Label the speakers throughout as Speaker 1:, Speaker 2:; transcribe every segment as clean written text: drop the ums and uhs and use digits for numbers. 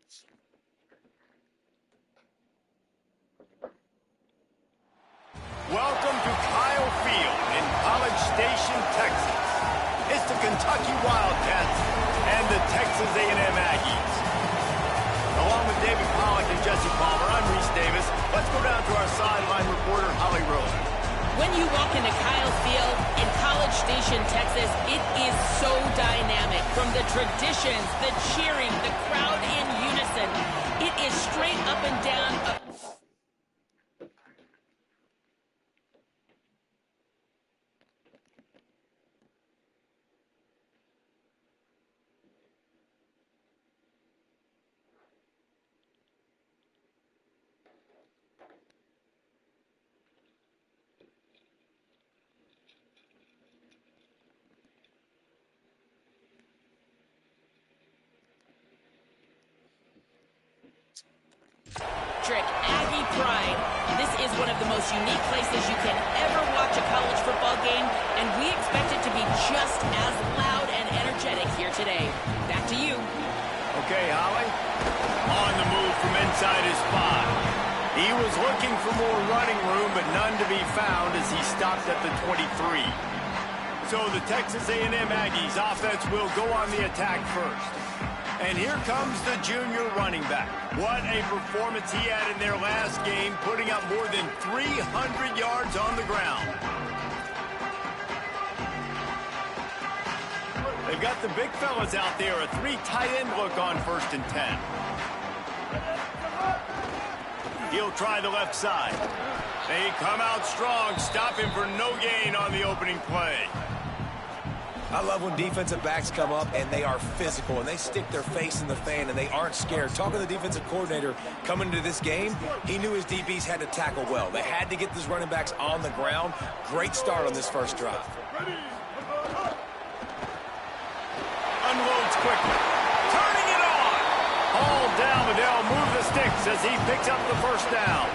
Speaker 1: Welcome to Kyle Field in College Station, Texas. It's the Kentucky Wildcats and the Texas A&M Aggies. Along with David Pollack and Jesse Palmer, I'm Reese Davis. Let's go down to our sideline reporter, Holly Rose.
Speaker 2: When you walk into Kyle Field in College Station, Texas, it is so dynamic. From the traditions, the cheering, the crowd in unison, it is straight up and down. Aggie Pride. This is one of the most unique places you can ever watch a college football game, and we expect it to be just as loud and energetic here today. Back to you.
Speaker 1: Okay, Holly. On the move from inside his spot. He was looking for more running room, but none to be found as he stopped at the 23. So the Texas A&M Aggies offense will go on the attack first. And here comes the junior running back. What a performance he had in their last game, putting up more than 300 yards on the ground. They've got the big fellas out there, a 3 tight end look on 1st and 10. He'll try the left side. They come out strong, stop him for no gain on the opening play.
Speaker 3: I love when defensive backs come up and they are physical and they stick their face in the fan and they aren't scared. Talking to the defensive coordinator coming into this game, he knew his DBs had to tackle well. They had to get these running backs on the ground. Great start on this first drive.
Speaker 1: Unloads quickly. Turning it on. All down, Liddell move the sticks as he picks up the first down.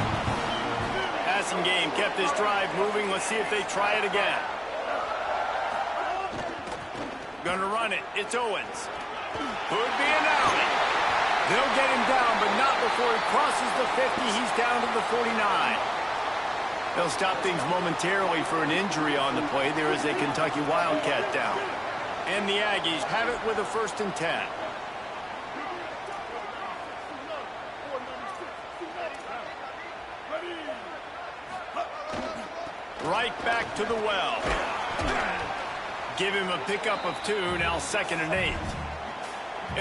Speaker 1: Passing game kept this drive moving. Let's see if they try it again. Gonna run it. It's Owens. Could be an alley. They'll get him down, but not before he crosses the 50. He's down to the 49. They'll stop things momentarily for an injury on the play. There is a Kentucky Wildcat down. And the Aggies have it with a 1st and 10. Right back to the well. Give him a pickup of 2, now 2nd and 8.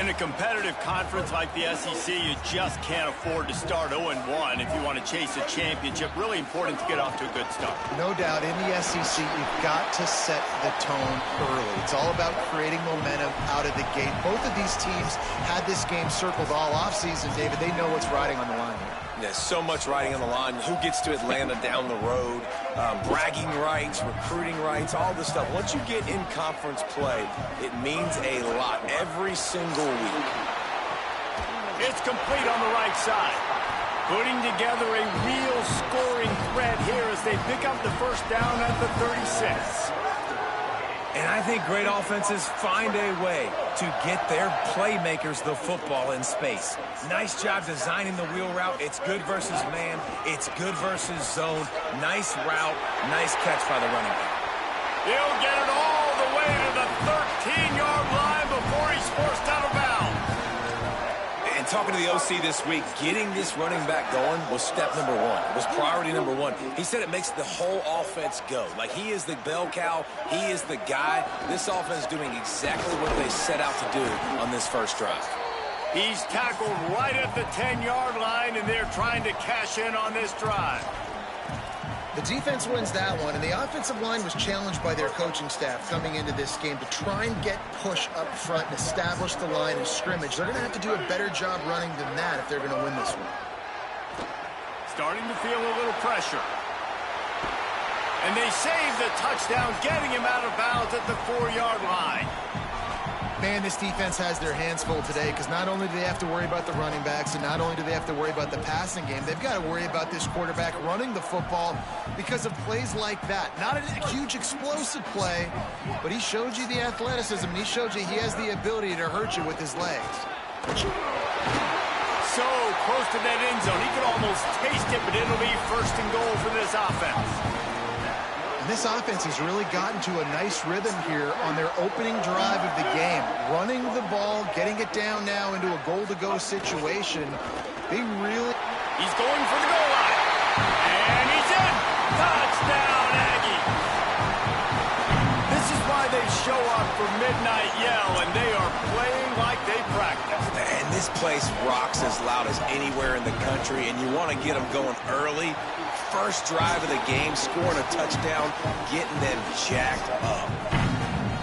Speaker 1: In a competitive conference like the SEC, you just can't afford to start 0-1 if you want to chase a championship. Really important to get off to a good start.
Speaker 4: No doubt, in the SEC, you've got to set the tone early. It's all about creating momentum out of the gate. Both of these teams had this game circled all offseason, David. They know what's riding on the line here.
Speaker 3: There's so much riding on the line. Who gets to Atlanta down the road? Bragging rights, recruiting rights, all this stuff. Once you get in conference play, it means a lot every single week.
Speaker 1: It's complete on the right side. Putting together a real scoring threat here as they pick up the first down at the 36.
Speaker 3: And I think great offenses find a way to get their playmakers the football in space. Nice job designing the wheel route. It's good versus man. It's good versus zone. Nice route. Nice catch by the running back.
Speaker 1: He'll get it all the way to the 13-yard line before he's forced out of bounds.
Speaker 3: And talking to the OC this week, getting this running back going was step number 1. It was priority number 1. He said it makes the whole offense go. Like, he is the bell cow. He is the guy. This offense is doing exactly what they set out to do on this first drive.
Speaker 1: He's tackled right at the 10-yard line, and they're trying to cash in on this drive.
Speaker 4: The defense wins that one, and the offensive line was challenged by their coaching staff coming into this game to try and get push up front and establish the line of scrimmage. They're going to have to do a better job running than that if they're going to win this one.
Speaker 1: Starting to feel a little pressure. And they save the touchdown, getting him out of bounds at the 4-yard line.
Speaker 4: Man, this defense has their hands full today because not only do they have to worry about the running backs and not only do they have to worry about the passing game, they've got to worry about this quarterback running the football because of plays like that. Not a huge explosive play, but he showed you the athleticism and he showed you he has the ability to hurt you with his legs.
Speaker 1: close to that end zone. He could almost taste it, but it'll be first and goal for this offense.
Speaker 4: And this offense has really gotten to a nice rhythm here on their opening drive of the game. Running the ball, getting it down now into a goal-to-go situation. They really...
Speaker 1: He's going for the goal line. And he's in. Touchdown, Aggie. This is why they show up for Midnight Yell, and they are playing like they practice.
Speaker 3: And this place rocks as loud as anywhere in the country, and you want to get them going early. First drive of the game, scoring a touchdown, getting them jacked up.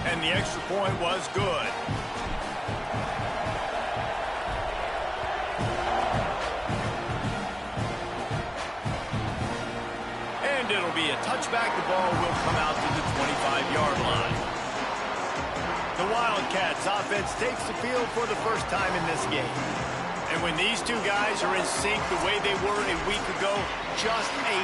Speaker 1: And the extra point was good. And it'll be a touchback. The ball will come out to the 25-yard line. The Wildcats offense takes the field for the first time in this game. And when these two guys are in sync the way they were a week ago, just a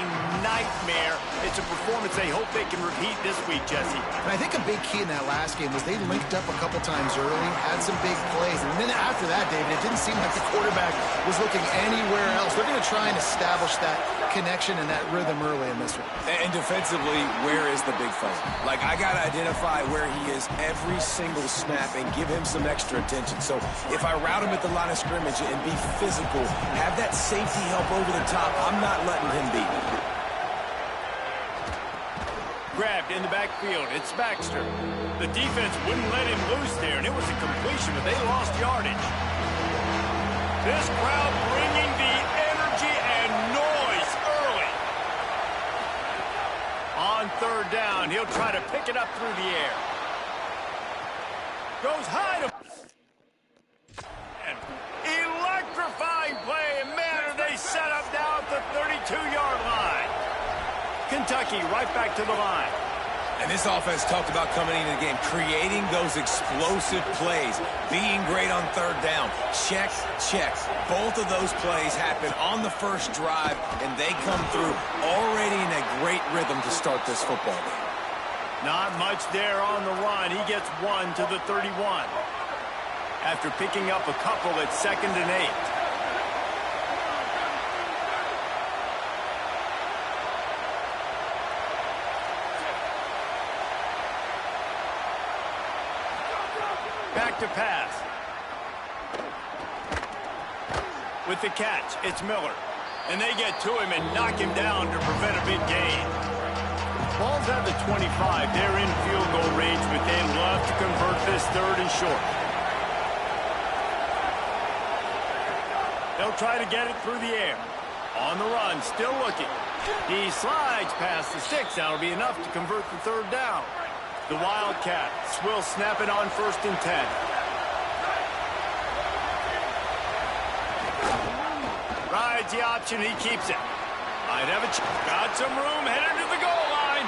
Speaker 1: nightmare. It's a performance they hope they can repeat this week, Jesse.
Speaker 4: And I think a big key in that last game was they linked up a couple times early, had some big plays, and then after that, David, it didn't seem like the quarterback was looking anywhere else. They're going to try and establish that connection and that rhythm early in this one.
Speaker 3: And defensively, where is the big fella? Like, I got to identify where he is every single snap and give him some extra attention. So if I route him at the line of scrimmage and be physical, have that safety help over the top, I'm not letting him beat me.
Speaker 1: Grabbed in the backfield. It's Baxter. The defense wouldn't let him loose there, and it was a completion, but they lost yardage. This crowd bringing the energy and noise early. On third down, he'll try to pick it up through the air. Goes high to... And electrifying play, and man, are they set up now at the 32-yard line. Kentucky right back to the line.
Speaker 3: And this offense talked about coming into the game, creating those explosive plays, being great on third down. Check, check. Both of those plays happen on the first drive, and they come through already in a great rhythm to start this football game.
Speaker 1: Not much there on the run. He gets one to the 31. After picking up a couple at 2nd and 8. Back to pass. With the catch, it's Miller. And they get to him and knock him down to prevent a big gain. Ball's at the 25. They're in field goal range, but they'd love to convert this third and short. They'll try to get it through the air. On the run, still looking. He slides past the sticks. That'll be enough to convert the third down. The Wildcats will snap it on 1st and 10. Rides the option, he keeps it. Might have a got some room, headed to the goal line.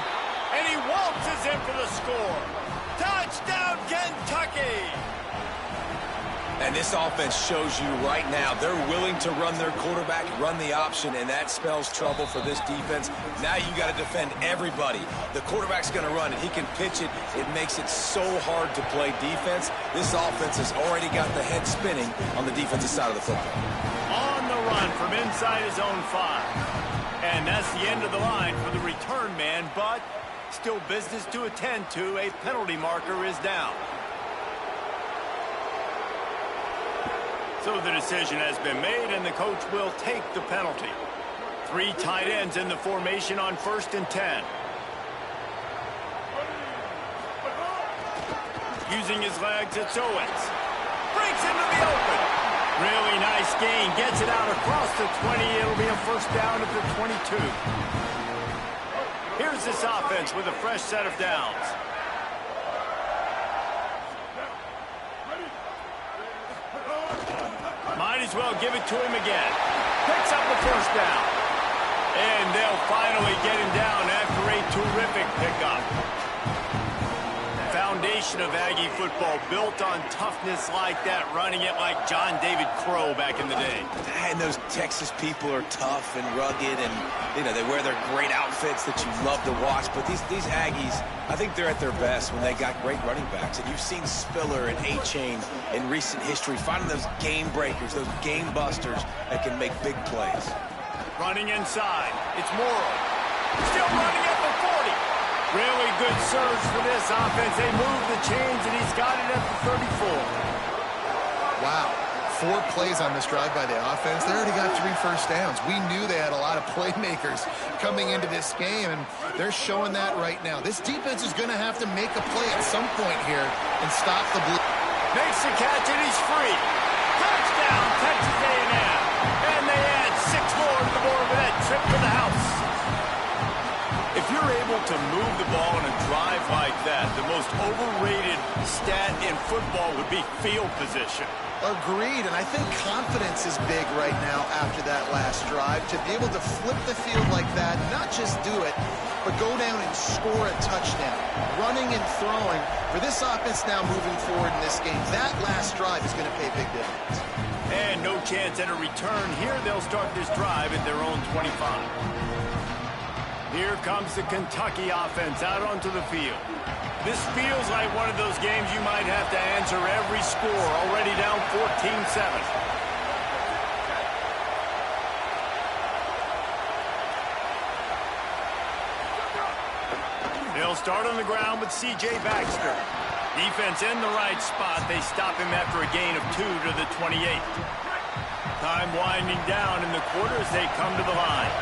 Speaker 1: And he waltzes in for the score. Touchdown, Kentucky!
Speaker 3: And this offense shows you right now they're willing to run their quarterback, run the option, and that spells trouble for this defense. Now you got to defend everybody. The quarterback's going to run, and he can pitch it. It makes it so hard to play defense. This offense has already got the head spinning on the defensive side of the football.
Speaker 1: On the run from inside his own 5. And that's the end of the line for the return man, but still business to attend to. A penalty marker is down. So the decision has been made, and the coach will take the penalty. 3 tight ends in the formation on 1st and 10. Using his legs, it's Owens. Breaks into the open. Really nice gain. Gets it out across the 20. It'll be a first down at the 22. Here's this offense with a fresh set of downs. Might as well give it to him again. Picks up the first down. And they'll finally get him down after a terrific pickup. Foundation foundation of Aggie football built on toughness like that, running it like John David Crow back in the day.
Speaker 3: And those Texas people are tough and rugged, and they wear their great outfits that you love to watch. But these Aggies, I think they're at their best when they got great running backs. And you've seen Spiller and A-Chain in recent history finding those game breakers, those game busters that can make big plays.
Speaker 1: Running inside, it's Morrow. Still running at the 40. Really good surge for this offense. They move the chains, and he's got it at the 34.
Speaker 4: Wow. 4 plays on this drive by the offense. They already got 3 first downs. We knew they had a lot of playmakers coming into this game, and they're showing that right now. This defense is going to have to make a play at some point here and stop the blue.
Speaker 1: Makes the catch, and he's free. Touchdown, Texas A&M. And they add 6 more to the board with that trip to the house. If you're able to move the ball in a drive like that, the most overrated stat in football would be field position.
Speaker 4: Agreed, and I think confidence is big right now after that last drive. To be able to flip the field like that, not just do it, but go down and score a touchdown. Running and throwing, for this offense now moving forward in this game, that last drive is going to pay big dividends.
Speaker 1: And no chance at a return here. They'll start this drive at their own 25. Here comes the Kentucky offense out onto the field. This feels like one of those games you might have to answer every score, already down 14-7. They'll start on the ground with C.J. Baxter. Defense in the right spot. They stop him after a gain of 2 to the 28. Time winding down in the quarter as they come to the line.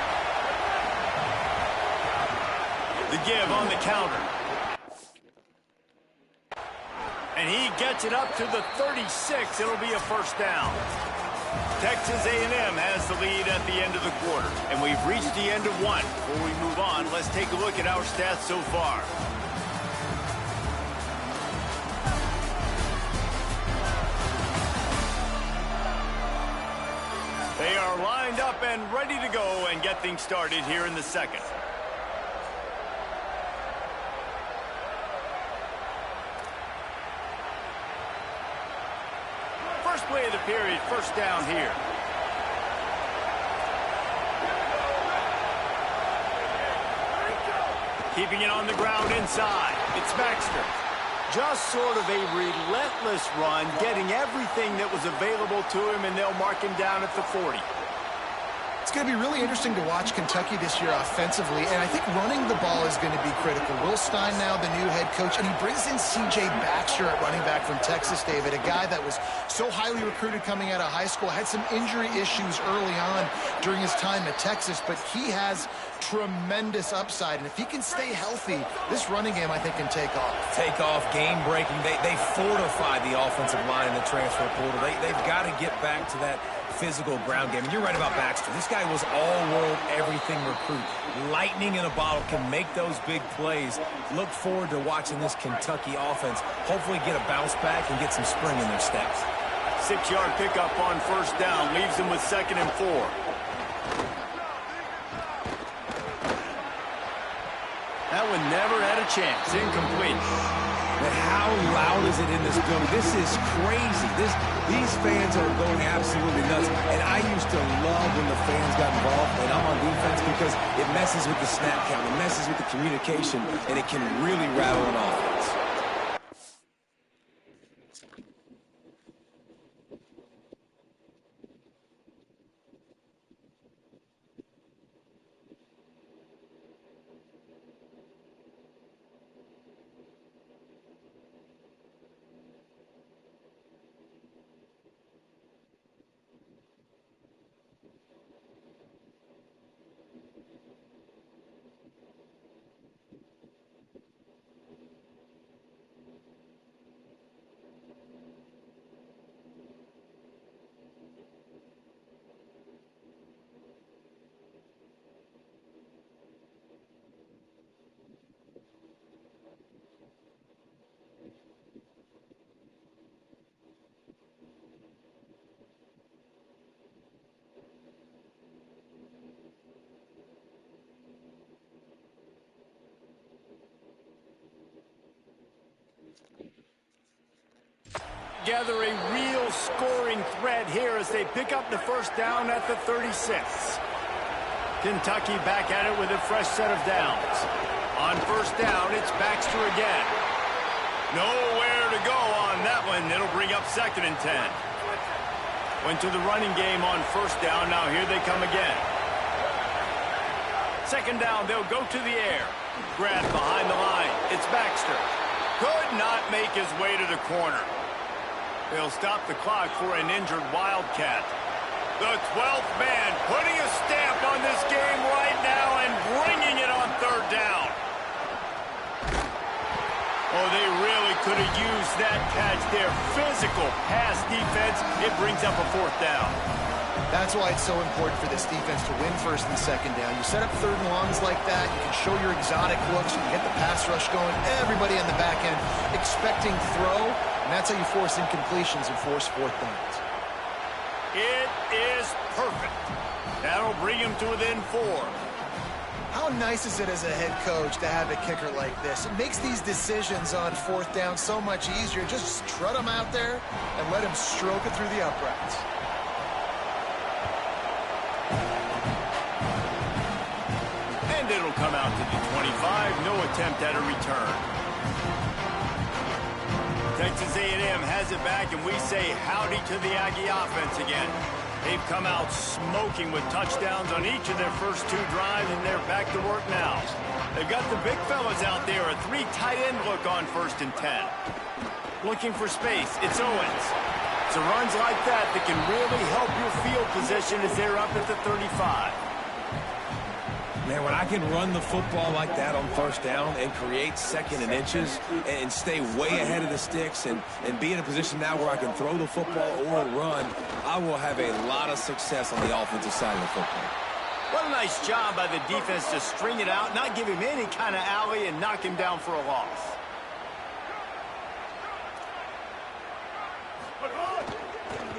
Speaker 1: The give on the counter. And he gets it up to the 36. It'll be a first down. Texas A&M has the lead at the end of the quarter. And we've reached the end of one. Before we move on, let's take a look at our stats so far. They are lined up and ready to go and get things started here in the second. First play of the period, first down here. Keeping it on the ground inside. It's Baxter. Just sort of a relentless run, getting everything that was available to him, and they'll mark him down at the 40.
Speaker 4: It's going to be really interesting to watch Kentucky this year offensively, and I think running the ball is going to be critical. Will Stein now the new head coach, and he brings in C.J. Baxter at running back from Texas, David, a guy that was so highly recruited coming out of high school, had some injury issues early on during his time at Texas, but he has tremendous upside, and if he can stay healthy, this running game, I think, can take off.
Speaker 3: Take off, game breaking. They fortify the offensive line in the transfer portal. They've got to get back to that physical ground game. And you're right about Baxter. This guy was all-world, everything recruit. Lightning in a bottle, can make those big plays. Look forward to watching this Kentucky offense hopefully get a bounce back and get some spring in their steps.
Speaker 1: 6-yard pickup on first down. Leaves them with 2nd and 4. That one never had a chance. Incomplete.
Speaker 3: But how loud is it in this building? This is crazy. These fans are going absolutely nuts. And I used to love when the fans got involved, and I'm on defense, because it messes with the snap count, it messes with the communication, and it can really rattle an offense.
Speaker 1: together a real scoring threat here as they pick up the first down at the 36. Kentucky back at it with a fresh set of downs. On first down, it's Baxter again. Nowhere to go on that one. It'll bring up 2nd and 10. Went to the running game on first down. Now here they come again. 2nd down, they'll go to the air. Grab behind the line. It's Baxter. Could not make his way to the corner. They'll stop the clock for an injured Wildcat. The 12th man putting a stamp on this game right now and bringing it on 3rd down. Oh, they really could have used that catch there. Physical pass defense. It brings up a 4th down.
Speaker 4: That's why it's so important for this defense to win 1st and 2nd down. You set up 3rd and longs like that. You can show your exotic looks. You can get the pass rush going. Everybody on the back end expecting throw. And that's how you force incompletions and force 4th downs.
Speaker 1: It is perfect. That'll bring him to within 4.
Speaker 4: How nice is it as a head coach to have a kicker like this? It makes these decisions on 4th down so much easier. Just strut him out there and let him stroke it through the uprights.
Speaker 1: And it'll come out to the 25. No attempt at a return. Texas A&M has it back, and we say howdy to the Aggie offense again. They've come out smoking with touchdowns on each of their first 2 drives, and they're back to work now. They've got the big fellas out there, a 3 tight end look on 1st and 10. Looking for space, it's Owens. It's runs like that that can really help your field position as they're up at the 35.
Speaker 3: Man, when I can run the football like that on 1st down and create 2nd and inches and stay way ahead of the sticks and be in a position now where I can throw the football or run, I will have a lot of success on the offensive side of the football.
Speaker 1: What a nice job by the defense to string it out, not give him any kind of alley, and knock him down for a loss.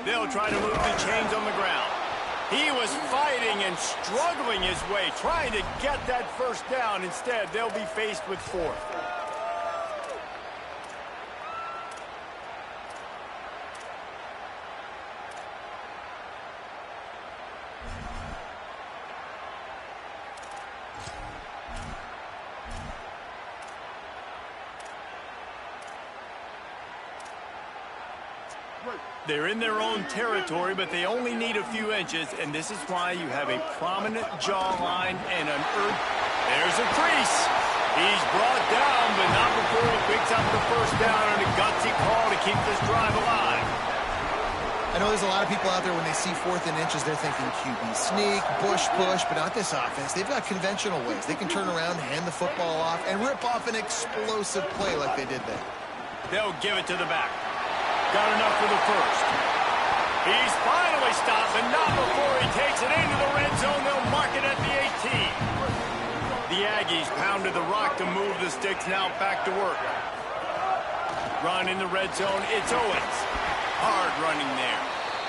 Speaker 1: They'll try to move the chains on the ground. He was fighting and struggling his way, trying to get that 1st down. Instead, they'll be faced with 4th. They're in their own territory, but they only need a few inches, and this is why you have a prominent jawline and an There's a crease. He's brought down, but not before he picks up the 1st down and a gutsy call to keep this drive alive.
Speaker 4: I know there's a lot of people out there when they see 4th and inches, they're thinking QB sneak, bush push, but not this offense. They've got conventional ways. They can turn around, hand the football off, and rip off an explosive play like they did there.
Speaker 1: They'll give it to the back. Got enough for the 1st. He's finally stopped, but not before he takes it into the red zone. They'll mark it at the 18. The Aggies pounded the rock to move the sticks. Now back to work. Run in the red zone. It's Owens. Hard running there.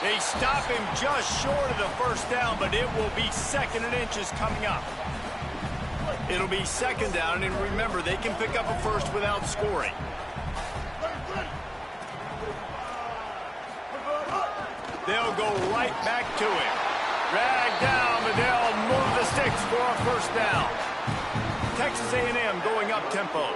Speaker 1: They stop him just short of the 1st down, but it will be 2nd and inches coming up. It'll be 2nd down, and remember, they can pick up a 1st without scoring. They'll go right back to him. Drag down, but they'll move the sticks for a 1st down. Texas A&M going up tempo.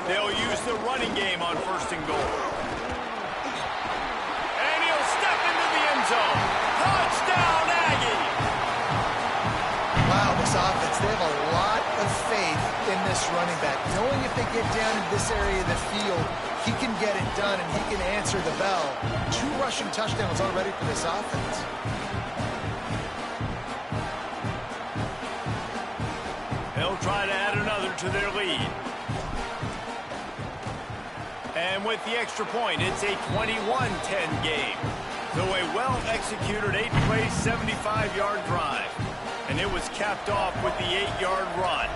Speaker 1: They'll use the running game on 1st and goal. And he'll step into the end zone. Touchdown, Aggie!
Speaker 4: Wow, this offense, they have a lot of faith in this running back, knowing if they get down into this area of the field, he can get it done and he can answer the bell. 2 rushing touchdowns already for this offense.
Speaker 1: They'll try to add another to their lead. And with the extra point, it's a 21-10 game. So a well-executed 8-play, 75-yard drive. And it was capped off with the 8-yard run.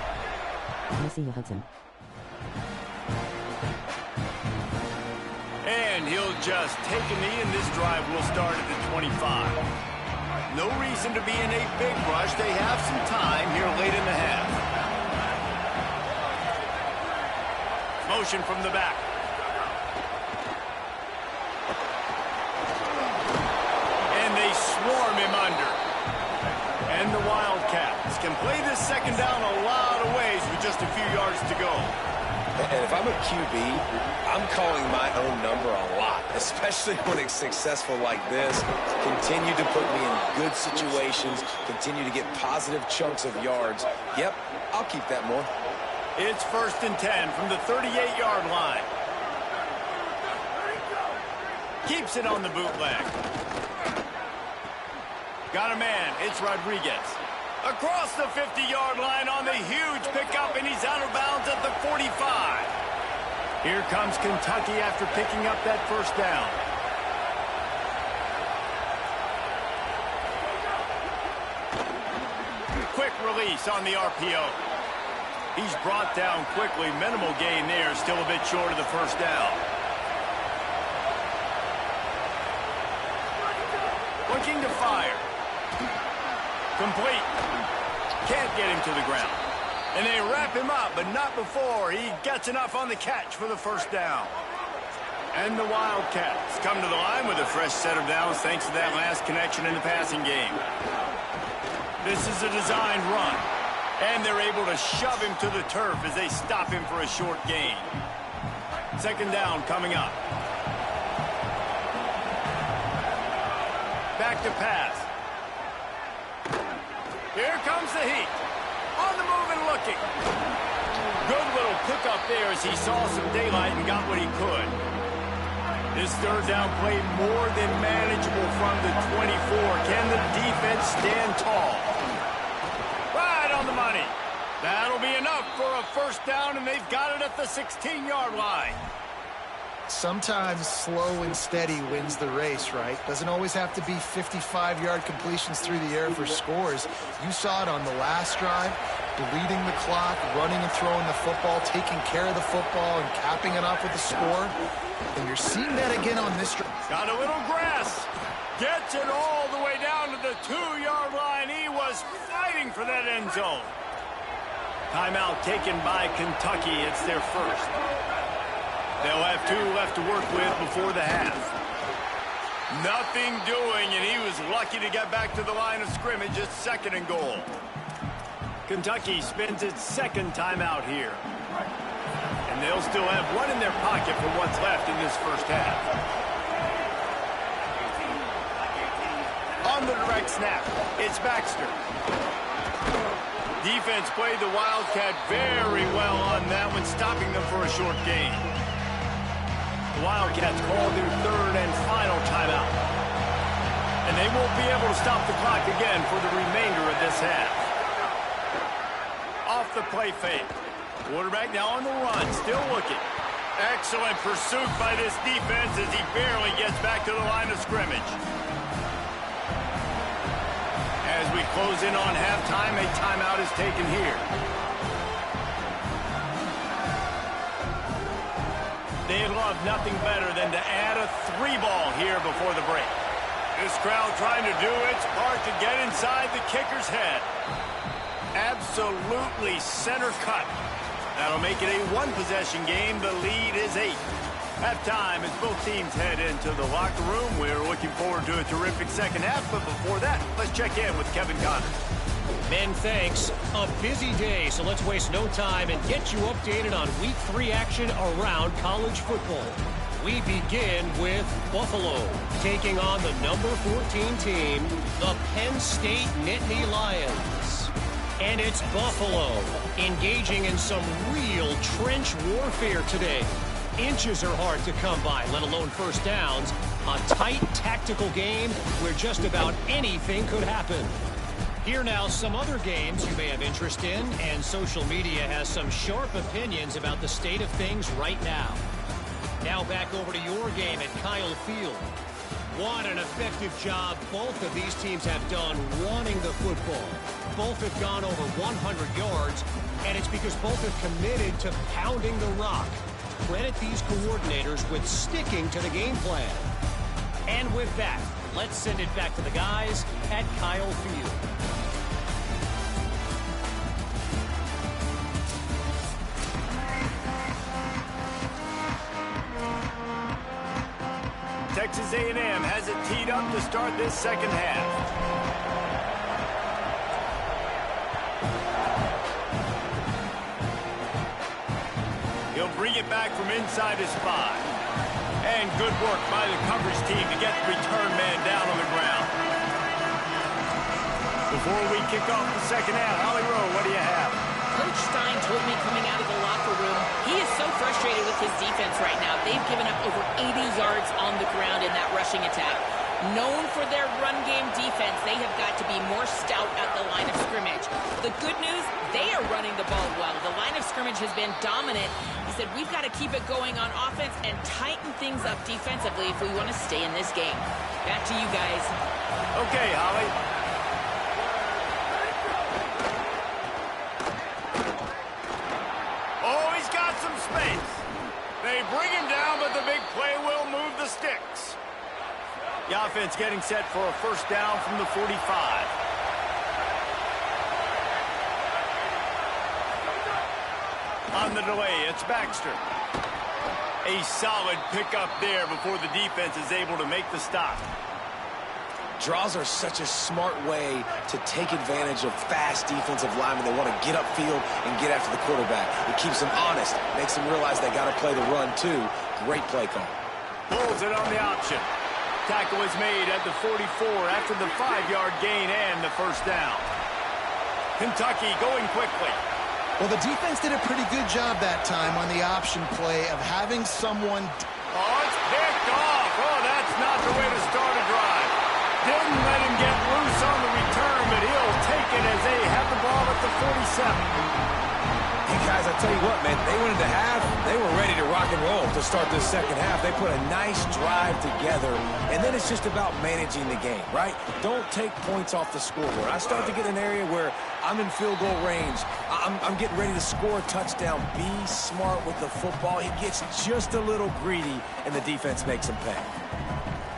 Speaker 5: Hudson.
Speaker 1: And he'll just take a knee, and this drive will start at the 25. No reason to be in a big rush. They have some time here late in the half. Motion from the back. And they swarm him under. And the Wildcats can play this second down a lot of ways with just a few yards to go.
Speaker 3: And if I'm a QB, I'm calling my own number a lot, especially when it's successful like this. Continue to put me in good situations, continue to get positive chunks of yards. Yep, I'll keep that more.
Speaker 1: It's 1st and 10 from the 38-yard line. Keeps it on the bootleg. Got a man. It's Rodriguez. Across the 50-yard line on the huge pickup, and he's out of bounds at the 45. Here comes Kentucky after picking up that first down. Quick release on the RPO. He's brought down quickly. Minimal gain there. Still a bit short of the first down. Looking to fire. Complete. Can't get him to the ground. And they wrap him up, but not before he gets enough on the catch for the first down. And the Wildcats come to the line with a fresh set of downs thanks to that last connection in the passing game. This is a designed run. And they're able to shove him to the turf as they stop him for a short gain. Second down coming up. Back to pass. Here comes the heat. On the move and looking. Good little pickup there as he saw some daylight and got what he could. This third down play more than manageable from the 24. Can the defense stand tall? Right on the money. That'll be enough for a first down, and they've got it at the 16-yard line.
Speaker 4: Sometimes slow and steady wins the race, right? Doesn't always have to be 55-yard completions through the air for scores. You saw it on the last drive, bleeding the clock, running and throwing the football, taking care of the football, and capping it off with a score. And you're seeing that again on this drive.
Speaker 1: Got a little grass. Gets it all the way down to the 2-yard line. He was fighting for that end zone. Timeout taken by Kentucky. It's their first. They'll have 2 left to work with before the half. Nothing doing, and he was lucky to get back to the line of scrimmage at 2nd and goal. Kentucky spends its second timeout here. And they'll still have 1 in their pocket for what's left in this first half. On the direct snap, it's Baxter. Defense played the Wildcat very well on that one, stopping them for a short gain. The Wildcats called their 3rd and final timeout. And they won't be able to stop the clock again for the remainder of this half. Off the play fake. Quarterback now on the run, still looking. Excellent pursuit by this defense as he barely gets back to the line of scrimmage. As we close in on halftime, a timeout is taken here. They'd love nothing better than to add a 3-ball here before the break. This crowd trying to do its part to get inside the kicker's head. Absolutely center cut. That'll make it a 1-possession game. The lead is 8. Halftime as both teams head into the locker room. We're looking forward to a terrific second half, but before that, let's check in with Kevin Connors.
Speaker 6: Men, thanks. A busy day, so let's waste no time and get you updated on Week 3 action around college football. We begin with Buffalo, taking on the number 14 team, the Penn State Nittany Lions. And it's Buffalo, engaging in some real trench warfare today. Inches are hard to come by, let alone first downs. A tight tactical game where just about anything could happen. Here now, some other games you may have interest in, and social media has some sharp opinions about the state of things right now. Now back over to your game at Kyle Field. What an effective job both of these teams have done running the football. Both have gone over 100 yards, and it's because both have committed to pounding the rock. Credit these coordinators with sticking to the game plan. And with that, let's send it back to the guys at Kyle Field.
Speaker 1: Texas A&M has it teed up to start this second half. He'll bring it back from inside his spot. And good work by the coverage team to get the return man down on the ground. Before we kick off the second half, Holly Rowe, what do you have?
Speaker 2: Coach Stein told me coming out of the locker room, he is so frustrated with his defense right now. They've given up over 80 yards on the ground in that rushing attack. Known for their run game defense, they have got to be more stout at the line of scrimmage. The good news, they are running the ball well. The line of scrimmage has been dominant. He said, we've got to keep it going on offense and tighten things up defensively if we want to stay in this game. Back to you guys.
Speaker 1: Okay, Holly. Oh, he's got some space. They bring him down, but the big play will move the sticks. The offense getting set for a first down from the 45. On the delay, it's Baxter. A solid pickup there before the defense is able to make the stop.
Speaker 3: Draws are such a smart way to take advantage of fast defensive linemen. They want to get upfield and get after the quarterback. It keeps them honest, makes them realize they got to play the run too. Great play call.
Speaker 1: Pulls it on the option. Tackle is made at the 44 after the 5-yard gain and the first down. Kentucky going quickly.
Speaker 4: Well, the defense did a pretty good job that time on the option play of having someone...
Speaker 1: Oh, it's picked off. Oh, that's not the way to start a drive. Didn't let him get loose on the return, but he'll take it as they have the ball at the 47.
Speaker 3: Hey, guys, I tell you what, man, they went into half. They were ready to rock and roll to start this second half. They put a nice drive together, and then it's just about managing the game, right? Don't take points off the scoreboard. I start to get in an area where I'm in field goal range. I'm getting ready to score a touchdown. Be smart with the football. He gets just a little greedy, and the defense makes him pay.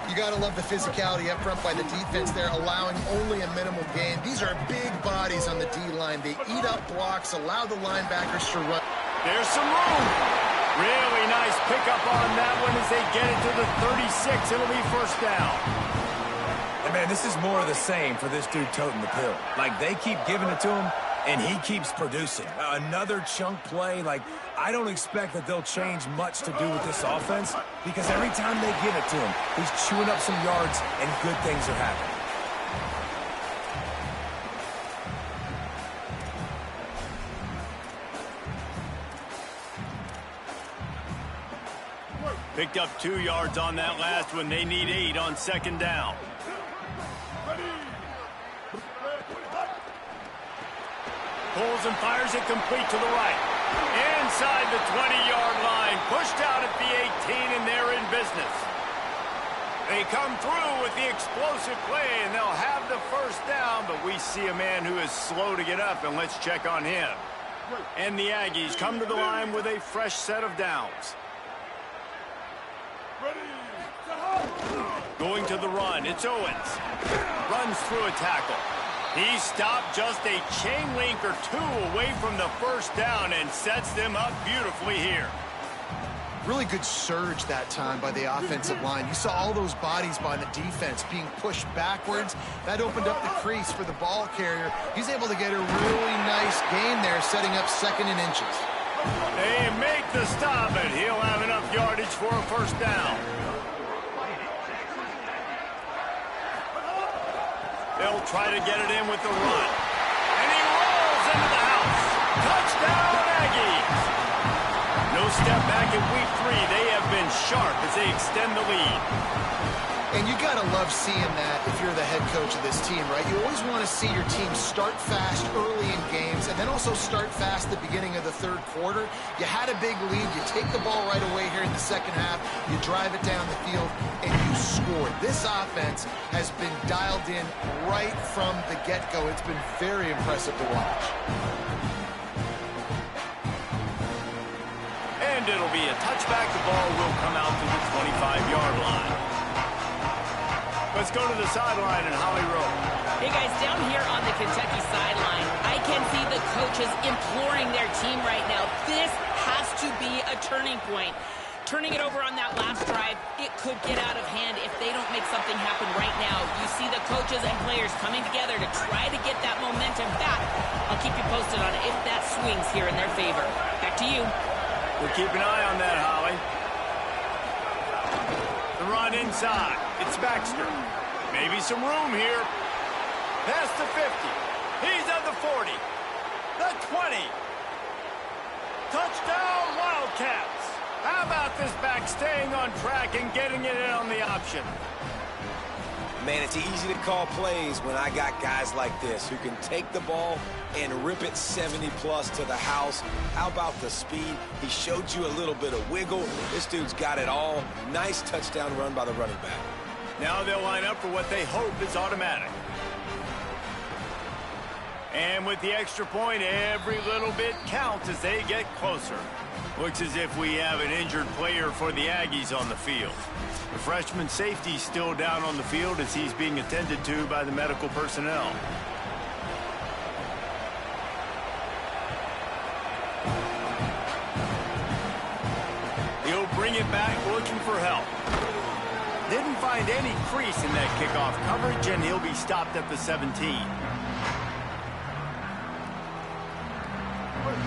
Speaker 4: You got to love the physicality up front by the defense there, allowing only a minimal gain. These are big bodies on the D-line. They eat up blocks, allow the linebackers to run.
Speaker 1: There's some room. Really nice pickup on that one as they get it to the 36. It'll be first down.
Speaker 3: And, man, this is more of the same for this dude toting the pill. Like, they keep giving it to him, and he keeps producing. Another chunk play. Like, I don't expect that they'll change much to do with this offense because every time they give it to him, he's chewing up some yards and good things are happening.
Speaker 1: Picked up 2 yards on that last one. They need 8 on second down. Pulls and fires it complete to the right. Inside the 20-yard line. Pushed out at the 18, and they're in business. They come through with the explosive play, and they'll have the first down, but we see a man who is slow to get up, and let's check on him. And the Aggies come to the line with a fresh set of downs. Going to the run, it's Owens. Runs through a tackle. He stopped just a chain link or 2 away from the first down and sets them up beautifully here.
Speaker 4: Really good surge that time by the offensive line. You saw all those bodies by the defense being pushed backwards. That opened up the crease for the ball carrier. He's able to get a really nice gain there, setting up second and inches.
Speaker 1: They make the stop, and he'll have enough yardage for a first down. They'll try to get it in with the run. And he rolls into the house. Touchdown, Aggies! No step back in week 3. They have been sharp as they extend the lead.
Speaker 4: And you got to love seeing that if you're the head coach of this team, right? You always want to see your team start fast early in games and then also start fast at the beginning of the third quarter. You had a big lead. You take the ball right away here in the second half. You drive it down the field, and you score. This offense has been dialed in right from the get-go. It's been very impressive to watch.
Speaker 1: And it'll be a touchback. The ball will come out to the 25-yard line. Let's go to the sideline in Holly Rowe.
Speaker 2: Hey, guys, down here on the Kentucky sideline, I can see the coaches imploring their team right now. This has to be a turning point. Turning it over on that last drive, it could get out of hand if they don't make something happen right now. You see the coaches and players coming together to try to get that momentum back. I'll keep you posted on if that swings here in their favor. Back to you.
Speaker 1: We'll keep an eye on that, Holly. The run inside. It's Baxter. Maybe some room here. Past the 50. He's at the 40. The 20. Touchdown, Wildcats. How about this back staying on track and getting it in on the option?
Speaker 3: Man, it's easy to call plays when I got guys like this who can take the ball and rip it 70-plus to the house. How about the speed? He showed you a little bit of wiggle. This dude's got it all. Nice touchdown run by the running back.
Speaker 1: Now they'll line up for what they hope is automatic. And with the extra point, every little bit counts as they get closer. Looks as if we have an injured player for the Aggies on the field. The freshman safety is still down on the field as he's being attended to by the medical personnel. He'll bring it back looking for help. Didn't find any crease in that kickoff coverage, and he'll be stopped at the 17.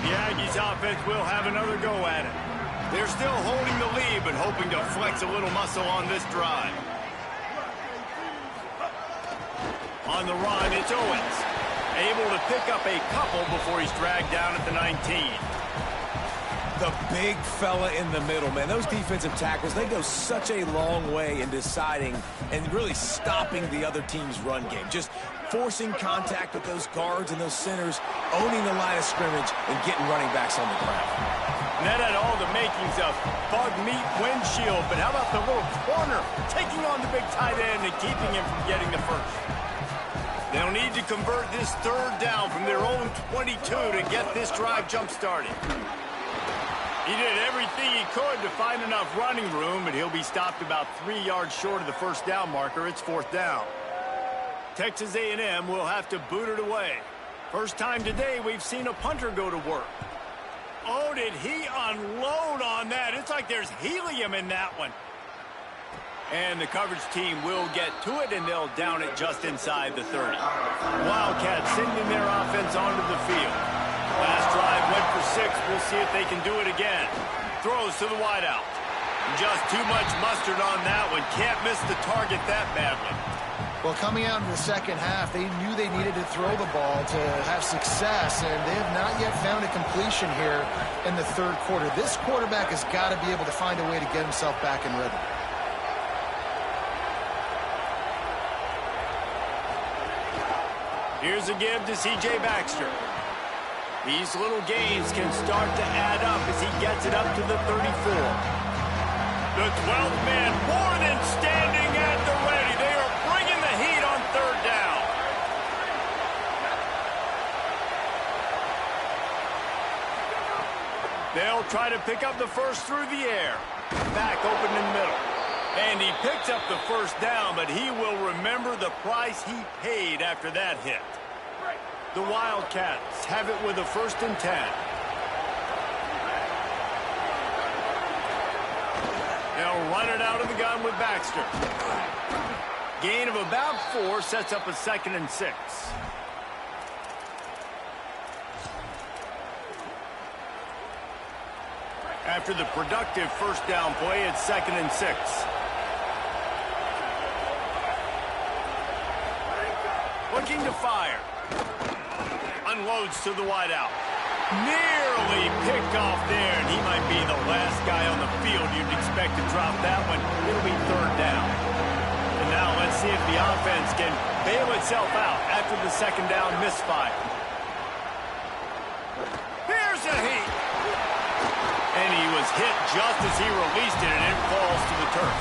Speaker 1: The Aggies offense will have another go at it. They're still holding the lead, but hoping to flex a little muscle on this drive. On the run, it's Owens. Able to pick up a couple before he's dragged down at the 19.
Speaker 3: The big fella in the middle, man. Those defensive tackles, they go such a long way in deciding and really stopping the other team's run game. Just forcing contact with those guards and those centers, owning the line of scrimmage, and getting running backs on the ground.
Speaker 1: And that had all the makings of bug meat windshield, but how about the little corner taking on the big tight end and keeping him from getting the first? They'll need to convert this third down from their own 22 to get this drive jump-started. He did everything he could to find enough running room, but he'll be stopped about 3 yards short of the first down marker. It's fourth down. Texas A&M will have to boot it away. First time today we've seen a punter go to work. Oh, did he unload on that? It's like there's helium in that one. And the coverage team will get to it, and they'll down it just inside the 30. Wildcats sending their offense onto the field. Last drive went for 6. We'll see if they can do it again. Throws to the wideout. Just too much mustard on that one. Can't miss the target that badly.
Speaker 4: Well, coming out in the second half, they knew they needed to throw the ball to have success, and they have not yet found a completion here in the third quarter. This quarterback has got to be able to find a way to get himself back in rhythm.
Speaker 1: Here's a give to C.J. Baxter. These little gains can start to add up as he gets it up to the 34. The 12th man more than standing at the ready. They are bringing the heat on third down. They'll try to pick up the first through the air. Back open in the middle. And he picks up the first down, but he will remember the price he paid after that hit. The Wildcats have it with a 1st and 10. They'll run it out of the gun with Baxter. Gain of about 4 sets up a 2nd and 6. After the productive first down play, it's 2nd and 6. Looking to fire. Unloads to the wideout. Nearly picked off there, and he might be the last guy on the field you'd expect to drop that one. It'll be third down. And now let's see if the offense can bail itself out after the second down misfire. Here's a heat. And he was hit just as he released it, and it falls to the turf.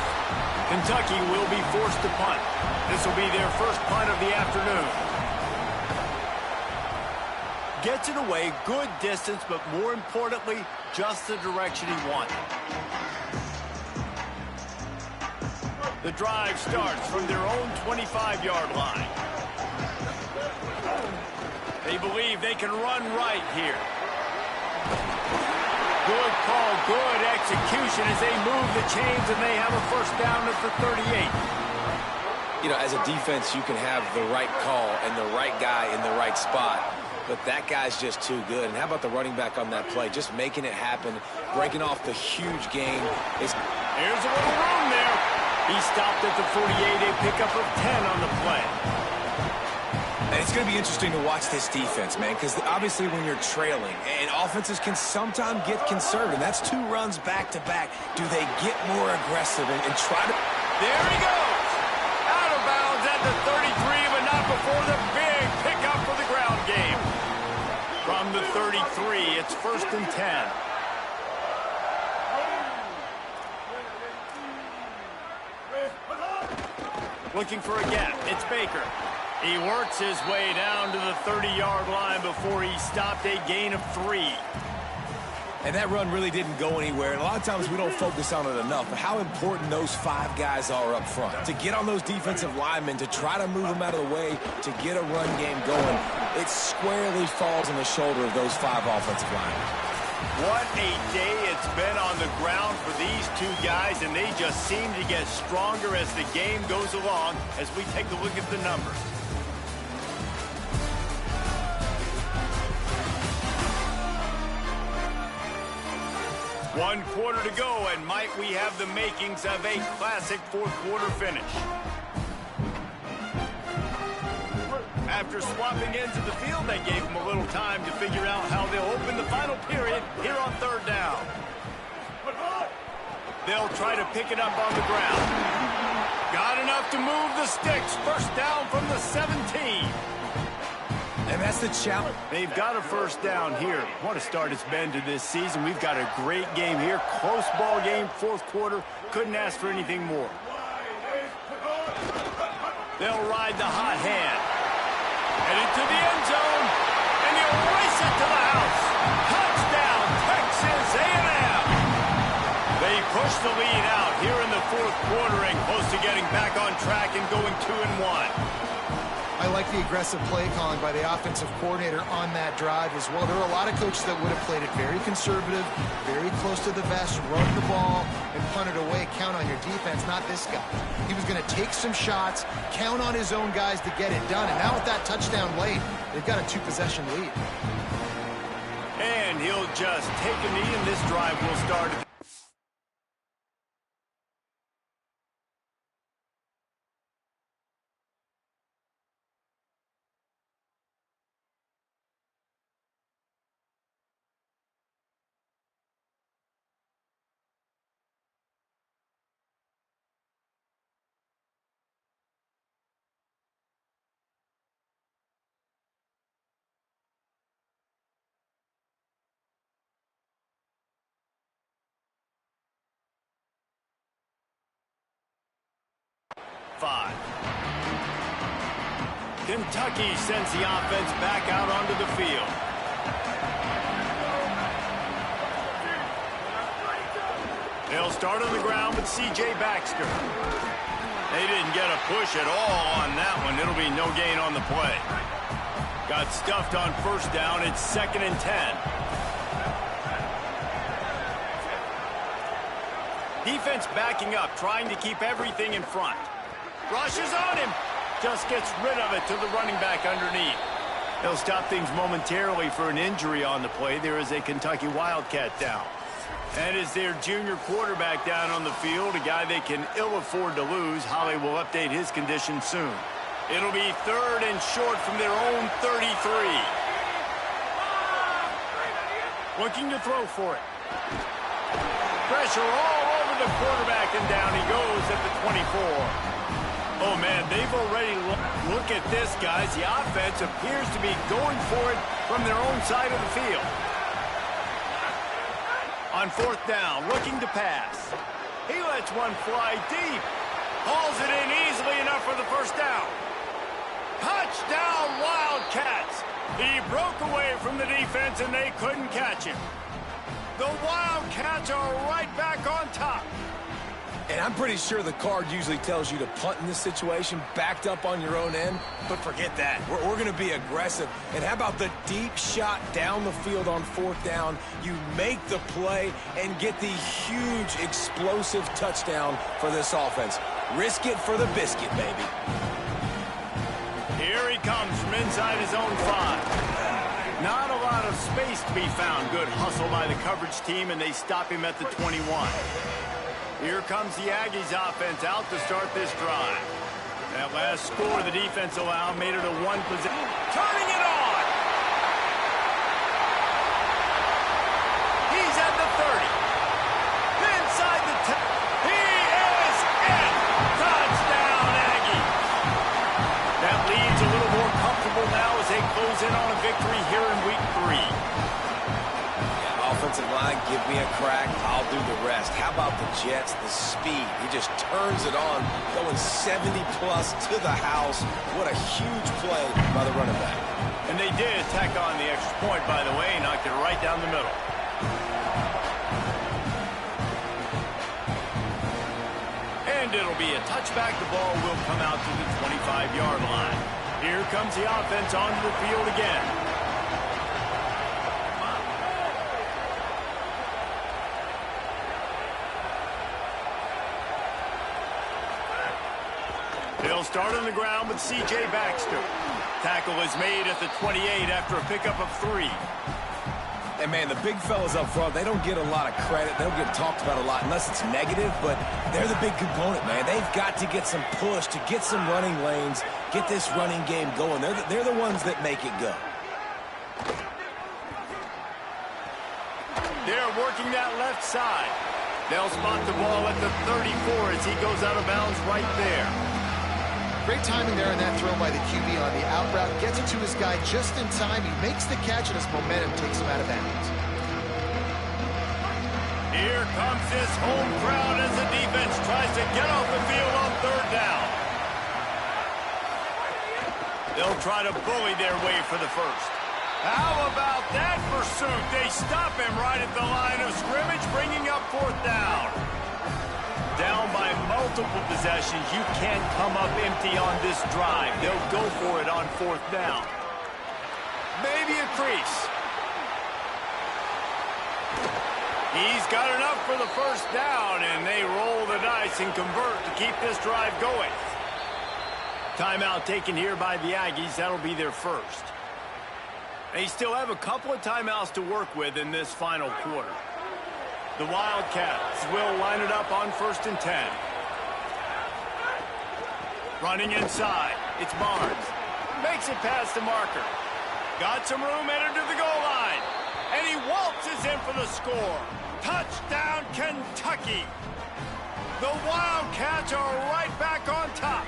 Speaker 1: Kentucky will be forced to punt. This will be their first punt of the afternoon. Gets it away, good distance, but more importantly, just the direction he wanted. The drive starts from their own 25-yard line. They believe they can run right here. Good call, good execution as they move the chains, and they have a first down at the 38.
Speaker 3: You know, as a defense, you can have the right call and the right guy in the right spot, but that guy's just too good. And how about the running back on that play? Just making it happen, breaking off the huge gain.
Speaker 1: Here's a little room there. He stopped at the 48, a pickup of 10 on the play.
Speaker 3: And it's going to be interesting to watch this defense, man, because obviously when you're trailing, and offenses can sometimes get conservative. That's 2 runs back-to-back. Do they get more aggressive and try to...
Speaker 1: There he goes. Out of bounds at the 33, but not before the big pickup for the ground game. From the 33, it's 1st and 10. Looking for a gap. It's Baker. He works his way down to the 30-yard line before he stopped, a gain of 3.
Speaker 3: And that run really didn't go anywhere. And a lot of times we don't focus on it enough. But how important those 5 guys are up front. To get on those defensive linemen, to try to move them out of the way, to get a run game going, it squarely falls on the shoulder of those 5 offensive linemen.
Speaker 1: What a day it's been on the ground for these 2 guys, and they just seem to get stronger as the game goes along as we take a look at the numbers. One quarter to go, and might we have the makings of a classic fourth-quarter finish. After swapping ends of the field, they gave them a little time to figure out how they'll open the final period here on 3rd down. They'll try to pick it up on the ground. Got enough to move the sticks. First down from the 17.
Speaker 3: And that's the challenge.
Speaker 1: They've got a first down here. What a start it's been to this season. We've got a great game here. Close ball game, 4th quarter. Couldn't ask for anything more. They'll ride the hot hand. Headed to the end zone. And he'll race it to the house. Touchdown, Texas A&M. They push the lead out here in the 4th quarter and close to getting back on track and going 2-1.
Speaker 4: I like the aggressive play calling by the offensive coordinator on that drive as well. There are a lot of coaches that would have played it very conservative, very close to the vest, run the ball, and punt it away. Count on your defense, not this guy. He was going to take some shots, count on his own guys to get it done. And now with that touchdown late, they've got a 2-possession lead.
Speaker 1: And he'll just take a knee, and this drive will start. Kentucky sends the offense back out onto the field. They'll start on the ground with C.J. Baxter. They didn't get a push at all on that one. It'll be no gain on the play. Got stuffed on first down. It's 2nd and 10. Defense backing up, trying to keep everything in front. Rushes on him. Just gets rid of it to the running back underneath. They'll stop things momentarily for an injury on the play. There is a Kentucky Wildcat down. That is their junior quarterback down on the field, a guy they can ill afford to lose. Holly will update his condition soon. It'll be 3rd and short from their own 33. Looking to throw for it. Pressure all over the quarterback, and down he goes at the 24. Oh, man, they've already look at this, guys. The offense appears to be going for it from their own side of the field. On 4th down, looking to pass. He lets one fly deep. Hauls it in easily enough for the first down. Touchdown, Wildcats. He broke away from the defense, and they couldn't catch him. The Wildcats are right back on top.
Speaker 3: And I'm pretty sure the card usually tells you to punt in this situation, backed up on your own end, but forget that. We're going to be aggressive. And how about the deep shot down the field on 4th down? You make the play and get the huge explosive touchdown for this offense. Risk it for the biscuit, baby.
Speaker 1: Here he comes from inside his own 5. Not a lot of space to be found. Good hustle by the coverage team, and they stop him at the 21. Here comes the Aggies offense out to start this drive. That last score the defense allowed made it a 1 possession. Turning it on! He's at the 30. Inside the 10. He is in! Touchdown, Aggie! That lead's a little more comfortable now as they close in on a victory here in Week 3.
Speaker 3: Offensive line, give me a crack, I'll do the rest. How about the Jets, the speed? He just turns it on, going 70-plus to the house. What a huge play by the running back.
Speaker 1: And they did tack on the extra point, by the way, knocked it right down the middle. And it'll be a touchback. The ball will come out to the 25-yard line. Here comes the offense onto the field again. They'll start on the ground with C.J. Baxter. Tackle is made at the 28 after a pickup of 3.
Speaker 3: And, man, the big fellas up front, they don't get a lot of credit. They don't get talked about a lot unless it's negative, but they're the big component, man. They've got to get some push, to get some running lanes, get this running game going. They're the ones that make it go.
Speaker 1: They're working that left side. They'll spot the ball at the 34 as he goes out of bounds right there.
Speaker 4: Great timing there in that throw by the QB on the out route. Gets it to his guy just in time. He makes the catch, and his momentum takes him out of bounds.
Speaker 1: Here comes this home crowd as the defense tries to get off the field on 3rd down. They'll try to bully their way for the first. How about that pursuit? They stop him right at the line of scrimmage, bringing up 4th down. Down by multiple possessions, you can't come up empty on this drive. They'll go for it on 4th down. Maybe a crease. He's got enough for the first down, and they roll the dice and convert to keep this drive going. Timeout taken here by the Aggies. That'll be their first. They still have a couple of timeouts to work with in this final quarter. The Wildcats will line it up on 1st and 10. Running inside. It's Barnes. Makes it past the marker. Got some room headed to the goal line. And he waltzes in for the score. Touchdown, Kentucky. The Wildcats are right back on top.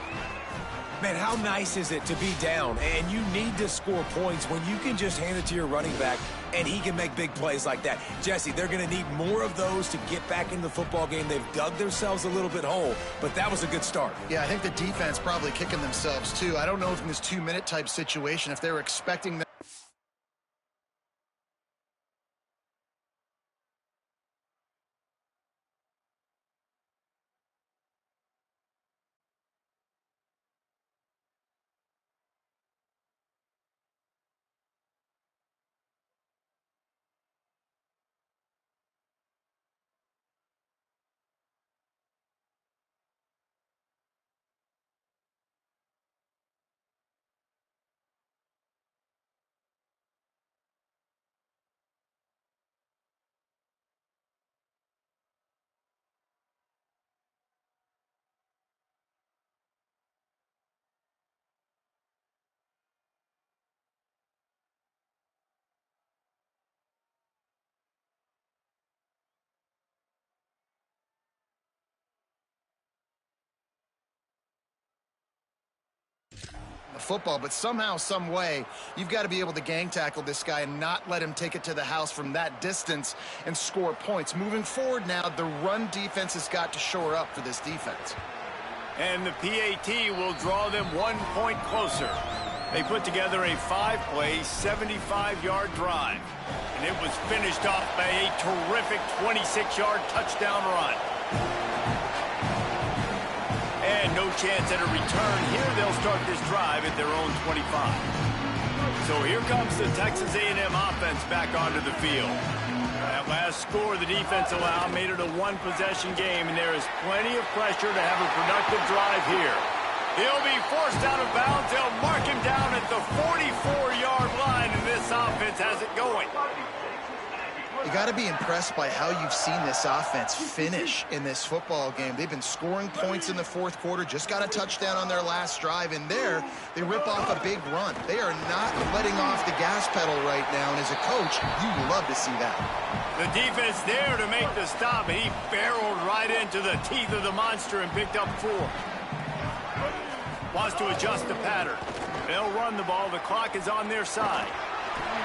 Speaker 3: Man, how nice is it to be down and you need to score points when you can just hand it to your running back and he can make big plays like that? Jesse, they're going to need more of those to get back into the football game. They've dug themselves a little bit whole, but that was a good start.
Speaker 4: Yeah, I think the defense probably kicking themselves, too. I don't know if in this 2-minute type situation, if they were expecting that. Football, but somehow, some way, you've got to be able to gang tackle this guy and not let him take it to the house from that distance and score points. Moving forward now, the run defense has got to shore up for this defense.
Speaker 1: And the PAT will draw them 1 point closer. They put together a 5-play, 75-yard drive. And it was finished off by a terrific 26-yard touchdown run. no chance at a return. Here they'll start this drive at their own 25. So here comes the Texas A&M offense back onto the field. That last score the defense allowed made it a one-possession game, and there is plenty of pressure to have a productive drive here. He'll be forced out of bounds. They'll mark him down at the 44-yard line, and this offense has it going.
Speaker 4: You got to be impressed by how you've seen this offense finish in this football game. They've been scoring points in the fourth quarter, just got a touchdown on their last drive, and there they rip off a big run. They are not letting off the gas pedal right now, and as a coach, you love to see that.
Speaker 1: The defense there to make the stop, and he barreled right into the teeth of the monster and picked up 4. Wants to adjust the pattern. They'll run the ball. The clock is on their side.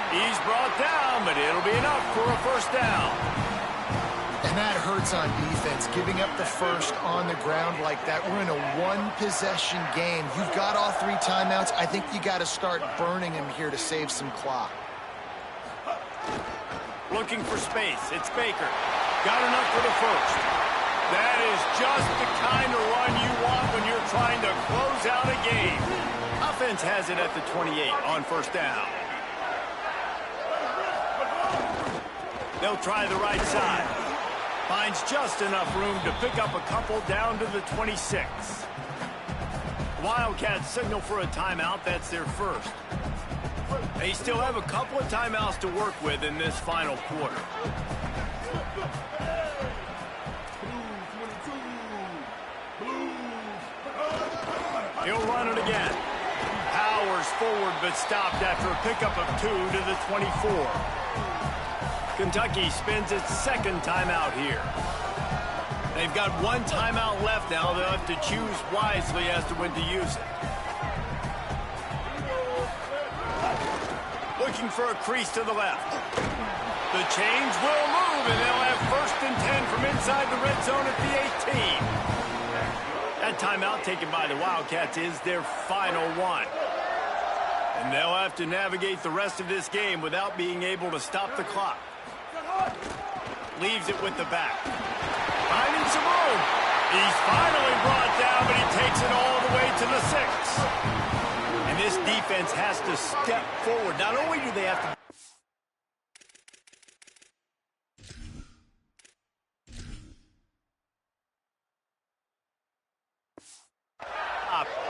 Speaker 1: He's brought down, but it'll be enough for a first down.
Speaker 4: And that hurts on defense, giving up the first on the ground like that. We're in a one-possession game. You've got all 3 timeouts. I think you got to start burning him here to save some clock.
Speaker 1: Looking for space. It's Baker. Got enough for the first. That is just the kind of run you want when you're trying to close out a game. Offense has it at the 28 on first down. They'll try the right side. Finds just enough room to pick up a couple down to the 26. Wildcats signal for a timeout. That's their first. They still have a couple of timeouts to work with in this final quarter. He'll run it again. Powers forward, but stopped after a pickup of 2 to the 24. Kentucky spends its second timeout here. They've got 1 timeout left now. They'll have to choose wisely as to when to use it. Looking for a crease to the left. The chains will move, and they'll have 1st and 10 from inside the red zone at the 18. That timeout taken by the Wildcats is their final one. And they'll have to navigate the rest of this game without being able to stop the clock. Leaves it with the back. Finding some room. He's finally brought down, but he takes it all the way to the 6. And this defense has to step forward. Not only do they have to...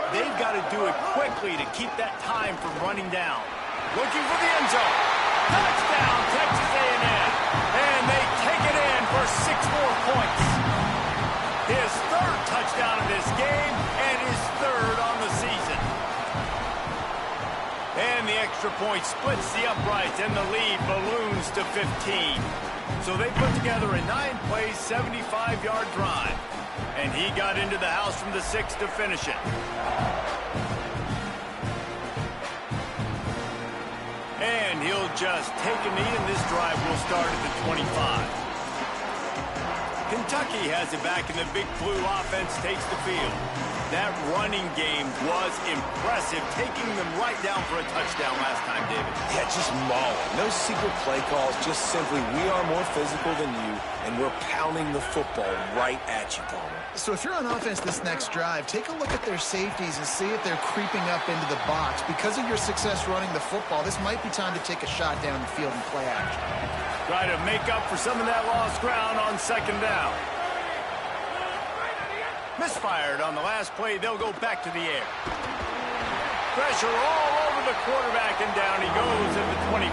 Speaker 1: They've got to do it quickly to keep that time from running down. Looking for the end zone. Touchdown, Texas A&M. And they take it in for 6 more points. His 3rd touchdown of this game and his 3rd on the season. And the extra point splits the uprights and the lead balloons to 15. So they put together a 9-play, 75-yard drive. And he got into the house from the 6 to finish it. And he'll just take a knee, and this drive will start at the 25. Kentucky has it back, and the Big Blue offense takes the field. That running game was impressive, taking them right down for a touchdown last time, David.
Speaker 3: Yeah, just mauling. No secret play calls, just simply we are more physical than you, and we're pounding the football right at you, Palmer.
Speaker 4: So if you're on offense this next drive, take a look at their safeties and see if they're creeping up into the box. Because of your success running the football, this might be time to take a shot down the field and play action.
Speaker 1: Try to make up for some of that lost ground on 2nd down. Misfired on the last play. They'll go back to the air. Pressure all over the quarterback, and down he goes at the 24.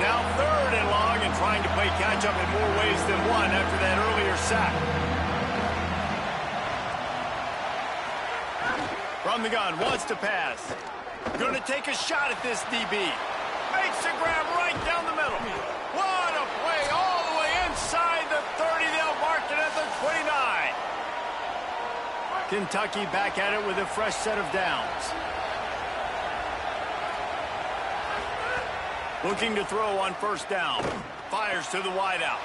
Speaker 1: Now 3rd and long, and trying to play catch-up in more ways than one after that earlier sack. From the gun, wants to pass. Going to take a shot at this DB. Makes the grab right down the middle. What a play all the way inside the 30. They'll mark it at the 29. Kentucky back at it with a fresh set of downs. Looking to throw on 1st down. Fires to the wideout.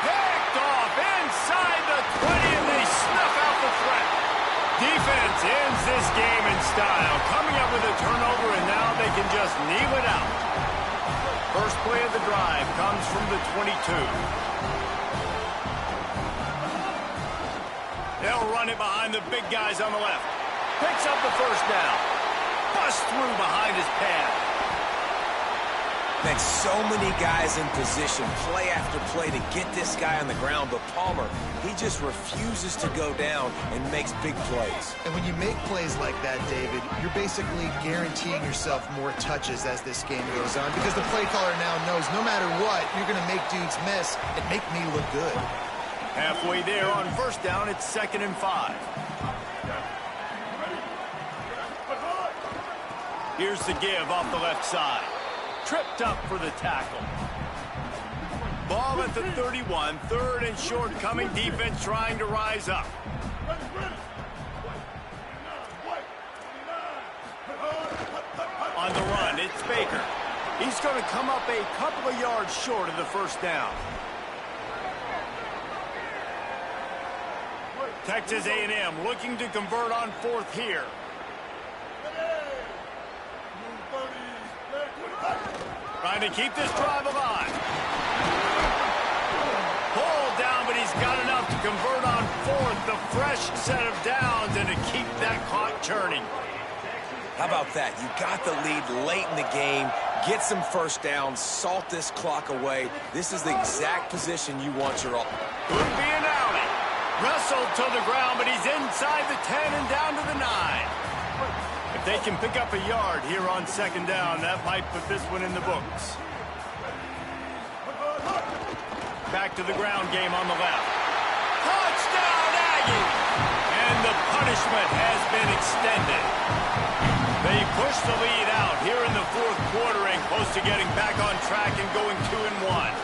Speaker 1: Picked off inside the 20, and they snuff out the threat. Defense ends this game in style, coming up with a turnover, and now they can just kneel it out. First play of the drive comes from the 22. They'll run it behind the big guys on the left. Picks up the first down. Busts through behind his pad.
Speaker 3: Man, so many guys in position, play after play to get this guy on the ground, but Palmer, he just refuses to go down and makes big plays.
Speaker 4: And when you make plays like that, David, you're basically guaranteeing yourself more touches as this game goes on, because the play caller now knows no matter what, you're going to make dudes miss and make me look good.
Speaker 1: Halfway there on first down, it's 2nd and 5. Here's the give off the left side. Tripped up for the tackle. Ball at the 31, 3rd and short coming. Defense trying to rise up. On the run, it's Baker. He's going to come up a couple of yards short of the first down. Texas A&M looking to convert on 4th here. Trying to keep this drive alive. Pulled down, but he's got enough to convert on 4th. The fresh set of downs and to keep that clock churning.
Speaker 3: How about that? You got the lead late in the game. Get some first downs. Salt this clock away. This is the exact position you want your offense.
Speaker 1: Could be an alley. Wrestled to the ground, but he's inside the 10 and down to the 9. If they can pick up a yard here on 2nd down, that might put this one in the books. Back to the ground game on the left. Touchdown, Aggie! And the punishment has been extended. They push the lead out here in the 4th quarter and close to getting back on track and going 2-1.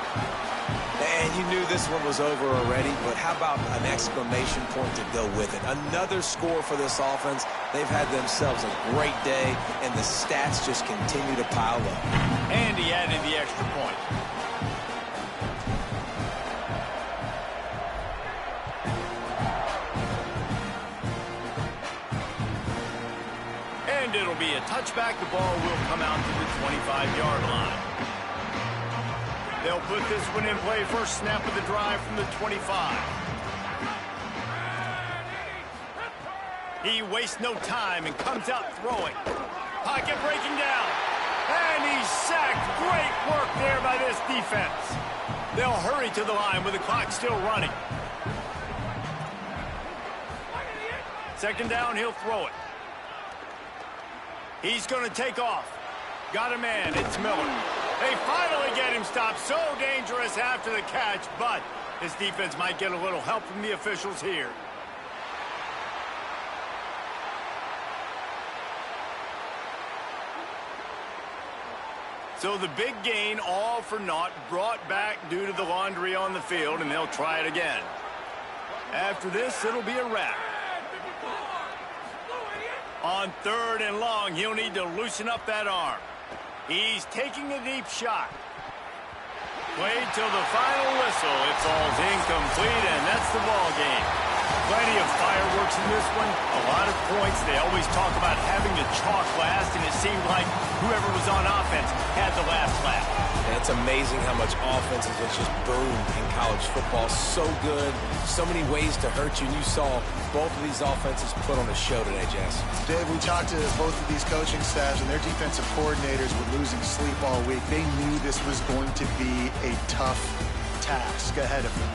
Speaker 3: And you knew this one was over already, but how about an exclamation point to go with it? Another score for this offense. They've had themselves a great day, and the stats just continue to pile up.
Speaker 1: And he added the extra point. And it'll be a touchback. The ball will come out to the 25-yard line. They'll put this one in play. First snap of the drive from the 25. He wastes no time and comes out throwing. Pocket breaking down. And he's sacked. Great work there by this defense. They'll hurry to the line with the clock still running. 2nd down, he'll throw it. He's going to take off. Got a man. It's Miller. They finally get him stopped. So dangerous after the catch, but his defense might get a little help from the officials here. So the big gain, all for naught, brought back due to the laundry on the field, and they'll try it again. After this, it'll be a wrap. On 3rd and long, he'll need to loosen up that arm. He's taking a deep shot. Played till the final whistle. It falls incomplete, and that's the ball game. Plenty of fireworks in this one. A lot of points. They always talk about having the chalk last, and it seemed like whoever was on offense had the last laugh.
Speaker 3: And it's amazing how much offense has just boomed in college football. So good. So many ways to hurt you. And you saw both of these offenses put on a show today, Jess.
Speaker 4: Dave, we talked to both of these coaching staffs, and their defensive coordinators were losing sleep all week. They knew this was going to be a tough task ahead of them.